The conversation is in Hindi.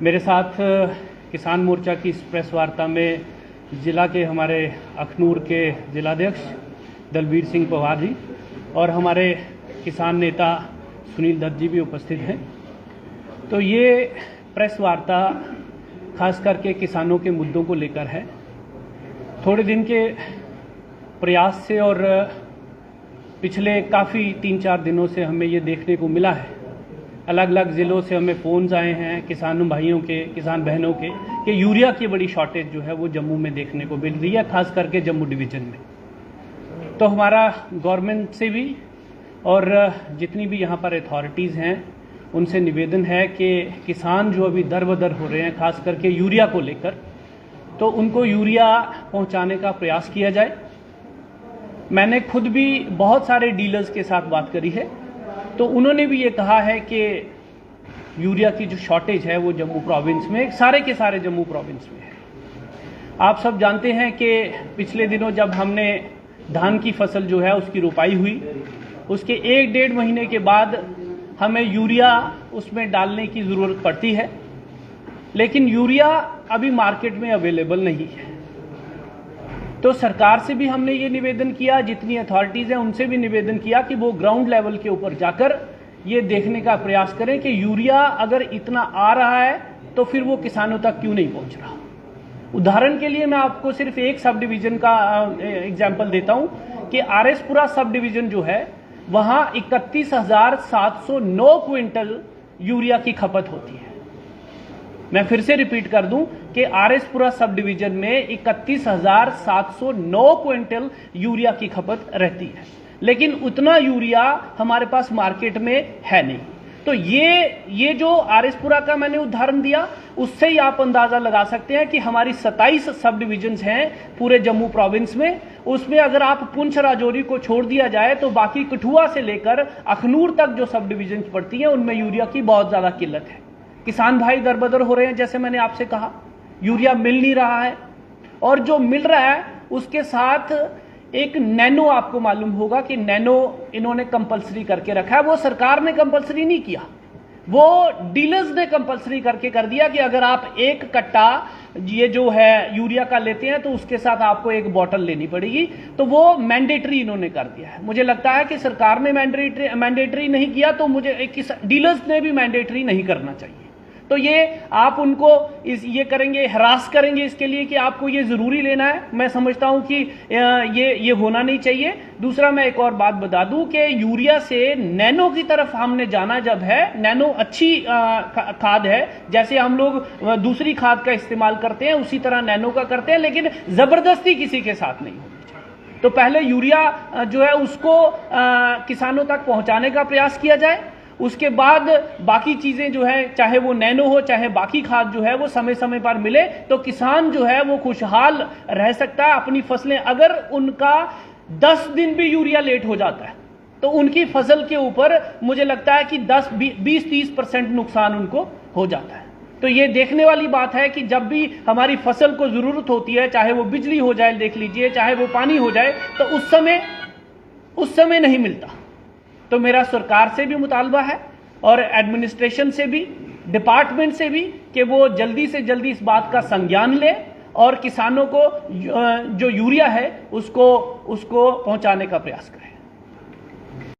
मेरे साथ किसान मोर्चा की इस प्रेस वार्ता में जिला के हमारे अखनूर के जिलाध्यक्ष दलबीर सिंह पवार जी और हमारे किसान नेता सुनील दत्त जी भी उपस्थित हैं। तो ये प्रेस वार्ता खास करके किसानों के मुद्दों को लेकर है। थोड़े दिन के प्रयास से और पिछले काफ़ी 3-4 दिनों से हमें ये देखने को मिला है, अलग अलग ज़िलों से हमें फ़ोन्स आए हैं किसान भाइयों के, किसान बहनों के, कि यूरिया की बड़ी शॉर्टेज जो है वो जम्मू में देखने को मिल रही है, खास करके जम्मू डिवीज़न में। तो हमारा गवर्नमेंट से भी और जितनी भी यहाँ पर अथॉरिटीज़ हैं उनसे निवेदन है कि किसान जो अभी दर-बदर हो रहे हैं खास करके यूरिया को लेकर, तो उनको यूरिया पहुँचाने का प्रयास किया जाए। मैंने खुद भी बहुत सारे डीलर्स के साथ बात करी है, तो उन्होंने भी ये कहा है कि यूरिया की जो शॉर्टेज है वो जम्मू प्रोविंस में, सारे के सारे जम्मू प्रोविंस में है। आप सब जानते हैं कि पिछले दिनों जब हमने धान की फसल जो है उसकी रोपाई हुई, उसके 1-1.5 महीने के बाद हमें यूरिया उसमें डालने की ज़रूरत पड़ती है, लेकिन यूरिया अभी मार्केट में अवेलेबल नहीं है। तो सरकार से भी हमने ये निवेदन किया, जितनी अथॉरिटीज़ हैं उनसे भी निवेदन किया कि वो ग्राउंड लेवल के ऊपर जाकर ये देखने का प्रयास करें कि यूरिया अगर इतना आ रहा है तो फिर वो किसानों तक क्यों नहीं पहुंच रहा। उदाहरण के लिए मैं आपको सिर्फ एक सब डिवीज़न का एग्जाम्पल देता हूं कि आरएसपुरा सब डिवीज़न जो है वहां 31,709 क्विंटल यूरिया की खपत होती है। मैं फिर से रिपीट कर दूं कि आरएसपुरा सब डिवीजन में 31,709 क्विंटल यूरिया की खपत रहती है, लेकिन उतना यूरिया हमारे पास मार्केट में है नहीं। तो ये जो आरएसपुरा का मैंने उदाहरण दिया, उससे ही आप अंदाजा लगा सकते हैं कि हमारी 27 सब डिवीजन्स हैं पूरे जम्मू प्रोविंस में। उसमें अगर आप पुंछ राजौरी को छोड़ दिया जाए तो बाकी कठुआ से लेकर अखनूर तक जो सब डिवीजन पड़ती हैं उनमें यूरिया की बहुत ज्यादा किल्लत है। किसान भाई दरबदर हो रहे हैं, जैसे मैंने आपसे कहा, यूरिया मिल नहीं रहा है, और जो मिल रहा है उसके साथ एक नैनो, आपको मालूम होगा कि नैनो इन्होंने कंपलसरी करके रखा है। वो सरकार ने कंपलसरी नहीं किया, वो डीलर्स ने कंपलसरी करके कर दिया कि अगर आप एक कट्टा ये जो है यूरिया का लेते हैं तो उसके साथ आपको एक बोतल लेनी पड़ेगी। तो वो मैंडेटरी इन्होंने कर दिया है। मुझे लगता है कि सरकार ने मैंडेटरी नहीं किया, तो मुझे डीलर्स ने भी मैंडेटरी नहीं करना चाहिए। तो ये आप उनको ये करेंगे, हरास करेंगे इसके लिए कि आपको ये जरूरी लेना है। मैं समझता हूं कि ये होना नहीं चाहिए। दूसरा, मैं एक और बात बता दूं कि यूरिया से नैनो की तरफ हमने जाना जब है, नैनो अच्छी खाद है, जैसे हम लोग दूसरी खाद का इस्तेमाल करते हैं उसी तरह नैनो का करते हैं, लेकिन जबरदस्ती किसी के साथ नहीं होनी चाहिए। तो पहले यूरिया जो है उसको किसानों तक पहुंचाने का प्रयास किया जाए, उसके बाद बाकी चीजें जो है, चाहे वो नैनो हो चाहे बाकी खाद जो है, वो समय समय पर मिले तो किसान जो है वो खुशहाल रह सकता है अपनी फसलें। अगर उनका 10 दिन भी यूरिया लेट हो जाता है तो उनकी फसल के ऊपर मुझे लगता है कि 20-30% नुकसान उनको हो जाता है। तो ये देखने वाली बात है कि जब भी हमारी फसल को जरूरत होती है, चाहे वो बिजली हो जाए, देख लीजिए, चाहे वो पानी हो जाए, तो उस समय नहीं मिलता। तो मेरा सरकार से भी मुतालबा है और एडमिनिस्ट्रेशन से भी, डिपार्टमेंट से भी, कि वो जल्दी से जल्दी इस बात का संज्ञान ले और किसानों को जो यूरिया है उसको पहुंचाने का प्रयास करें।